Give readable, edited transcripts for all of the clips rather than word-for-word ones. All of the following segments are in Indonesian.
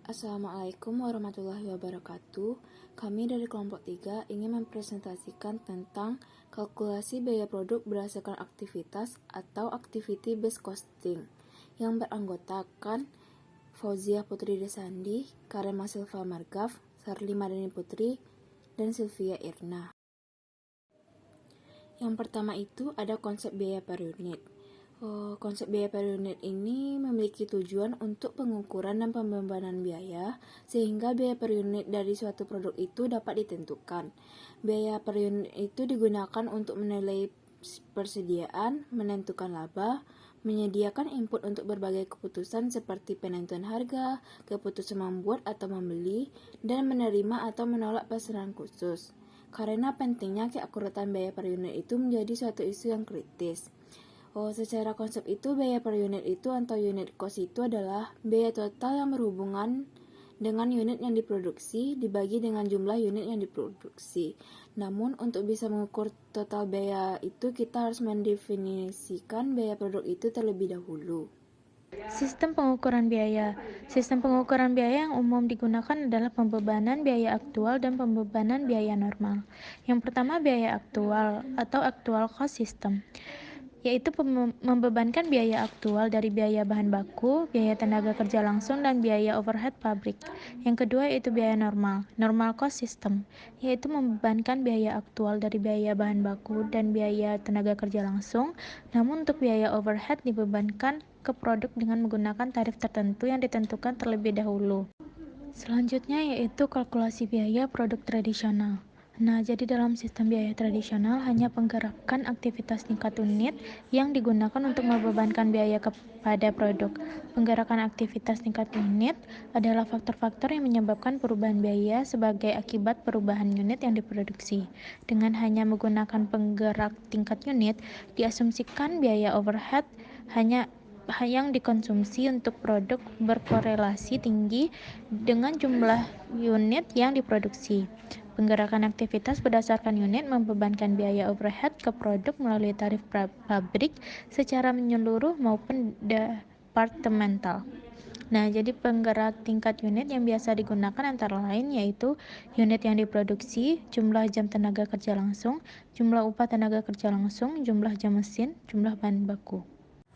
Assalamualaikum warahmatullahi wabarakatuh. Kami dari kelompok 3 ingin mempresentasikan tentang kalkulasi biaya produk berdasarkan aktivitas atau activity based costing yang beranggotakan Fauziah Putri Desandi, Karema Silva Margaf, Sarli Madani Putri, dan Sylvia Irna. Yang pertama itu ada konsep biaya per unit. Konsep biaya per unit ini memiliki tujuan untuk pengukuran dan pembebanan biaya, sehingga biaya per unit dari suatu produk itu dapat ditentukan. Biaya per unit itu digunakan untuk menilai persediaan, menentukan laba, menyediakan input untuk berbagai keputusan seperti penentuan harga, keputusan membuat atau membeli, dan menerima atau menolak pesanan khusus. Karena pentingnya keakuratan biaya per unit itu menjadi suatu isu yang kritis. Secara konsep itu, biaya per unit itu atau unit cost itu adalah biaya total yang berhubungan dengan unit yang diproduksi dibagi dengan jumlah unit yang diproduksi. Namun, untuk bisa mengukur total biaya itu, kita harus mendefinisikan biaya produk itu terlebih dahulu. Sistem pengukuran biaya. Sistem pengukuran biaya yang umum digunakan adalah pembebanan biaya aktual dan pembebanan biaya normal. Yang pertama, biaya aktual atau actual cost system, yaitu membebankan biaya aktual dari biaya bahan baku, biaya tenaga kerja langsung, dan biaya overhead pabrik. Yang kedua yaitu biaya normal, normal cost system, yaitu membebankan biaya aktual dari biaya bahan baku dan biaya tenaga kerja langsung, namun untuk biaya overhead dibebankan ke produk dengan menggunakan tarif tertentu yang ditentukan terlebih dahulu. Selanjutnya yaitu kalkulasi biaya produk tradisional. Jadi dalam sistem biaya tradisional hanya penggerakan aktivitas tingkat unit yang digunakan untuk membebankan biaya kepada produk. Penggerakan aktivitas tingkat unit adalah faktor-faktor yang menyebabkan perubahan biaya sebagai akibat perubahan unit yang diproduksi. Dengan hanya menggunakan penggerak tingkat unit, diasumsikan biaya overhead hanya yang dikonsumsi untuk produk berkorelasi tinggi dengan jumlah unit yang diproduksi. Penggerakan aktivitas berdasarkan unit membebankan biaya overhead ke produk melalui tarif pabrik secara menyeluruh maupun departemental. Jadi penggerak tingkat unit yang biasa digunakan antara lain yaitu unit yang diproduksi, jumlah jam tenaga kerja langsung, jumlah upah tenaga kerja langsung, jumlah jam mesin, jumlah bahan baku.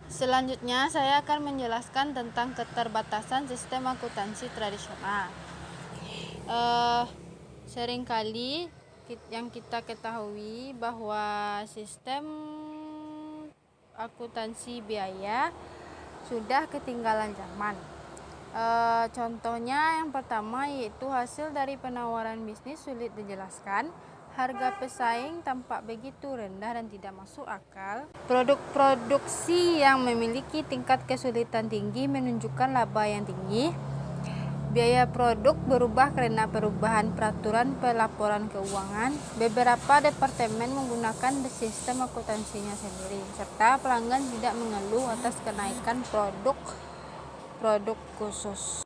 Selanjutnya, saya akan menjelaskan tentang keterbatasan sistem akuntansi tradisional. Seringkali yang kita ketahui bahwa sistem akuntansi biaya sudah ketinggalan zaman. Contohnya yang pertama yaitu hasil dari penawaran bisnis sulit dijelaskan, harga pesaing tampak begitu rendah dan tidak masuk akal. Produk produksi yang memiliki tingkat kesulitan tinggi menunjukkan laba yang tinggi. Biaya produk berubah karena perubahan peraturan pelaporan keuangan. Beberapa departemen menggunakan sistem akuntansinya sendiri, serta pelanggan tidak mengeluh atas kenaikan produk khusus.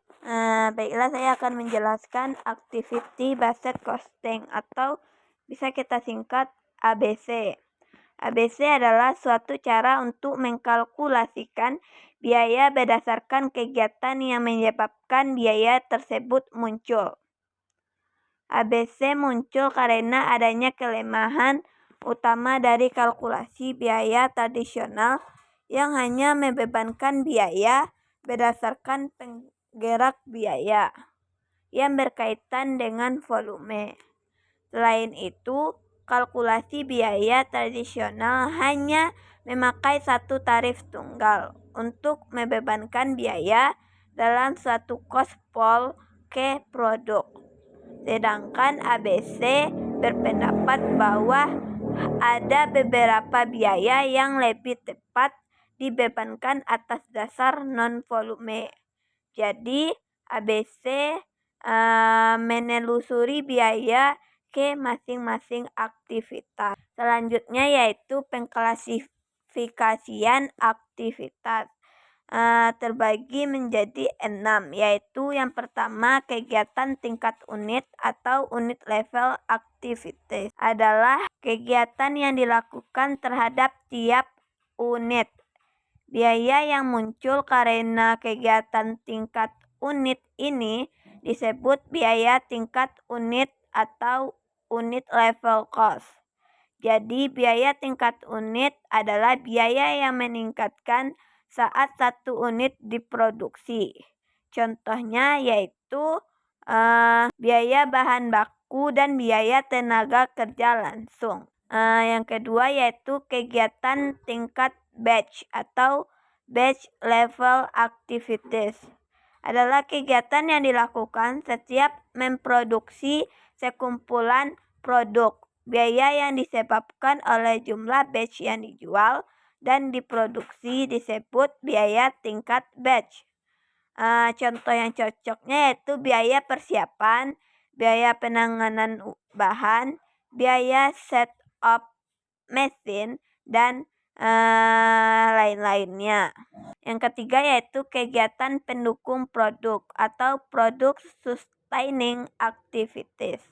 Baiklah, saya akan menjelaskan Activity Based Costing atau bisa kita singkat ABC. ABC adalah suatu cara untuk mengkalkulasikan biaya berdasarkan kegiatan yang menyebabkan biaya tersebut muncul. ABC muncul karena adanya kelemahan utama dari kalkulasi biaya tradisional yang hanya membebankan biaya berdasarkan penggerak biaya yang berkaitan dengan volume. Selain itu, kalkulasi biaya tradisional hanya memakai satu tarif tunggal untuk membebankan biaya dalam suatu cost pool ke produk. Sedangkan ABC berpendapat bahwa ada beberapa biaya yang lebih tepat dibebankan atas dasar non-volume. Jadi, ABC menelusuri biaya ke masing-masing aktivitas. Selanjutnya yaitu pengklasifikasian aktivitas. Terbagi menjadi 6, yaitu yang pertama kegiatan tingkat unit atau unit level activities adalah kegiatan yang dilakukan terhadap tiap unit. Biaya yang muncul karena kegiatan tingkat unit ini disebut biaya tingkat unit atau unit level cost. Jadi, biaya tingkat unit adalah biaya yang meningkatkan saat satu unit diproduksi. Contohnya yaitu biaya bahan baku dan biaya tenaga kerja langsung. Yang kedua yaitu kegiatan tingkat batch atau batch level activities. Adalah kegiatan yang dilakukan setiap memproduksi sekumpulan produk. Biaya yang disebabkan oleh jumlah batch yang dijual dan diproduksi disebut biaya tingkat batch. Contoh yang cocoknya yaitu biaya persiapan, biaya penanganan bahan, biaya setup mesin, dan lain-lainnya. Yang ketiga yaitu kegiatan pendukung produk atau product sustaining activities.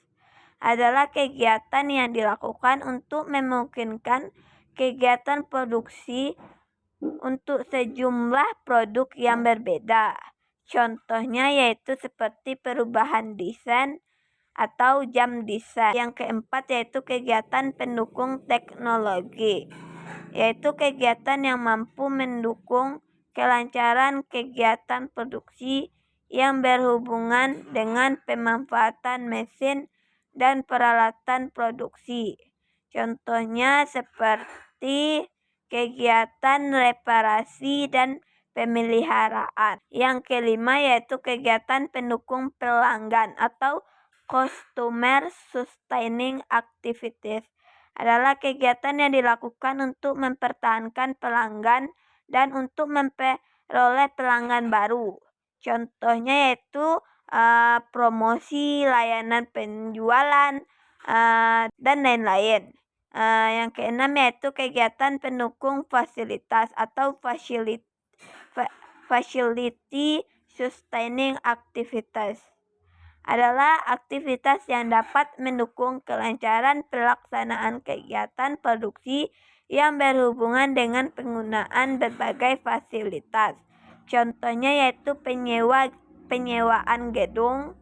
Adalah kegiatan yang dilakukan untuk memungkinkan kegiatan produksi untuk sejumlah produk yang berbeda. Contohnya yaitu seperti perubahan desain atau jam desain. Yang keempat yaitu kegiatan pendukung teknologi, yaitu kegiatan yang mampu mendukung kelancaran kegiatan produksi yang berhubungan dengan pemanfaatan mesin dan peralatan produksi. Contohnya seperti kegiatan reparasi dan pemeliharaan. Yang kelima yaitu kegiatan pendukung pelanggan atau customer sustaining activities. Adalah kegiatan yang dilakukan untuk mempertahankan pelanggan dan untuk memperoleh pelanggan baru. Contohnya yaitu promosi, layanan penjualan, dan lain-lain. Yang keenam yaitu kegiatan pendukung fasilitas atau facility sustaining activities. Adalah aktivitas yang dapat mendukung kelancaran pelaksanaan kegiatan produksi yang berhubungan dengan penggunaan berbagai fasilitas. Contohnya yaitu penyewaan gedung,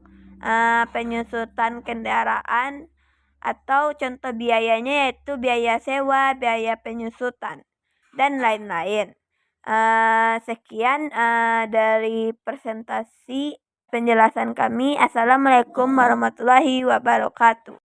penyusutan kendaraan, atau contoh biayanya yaitu biaya sewa, biaya penyusutan, dan lain-lain. Sekian dari presentasi penjelasan kami. Assalamualaikum warahmatullahi wabarakatuh.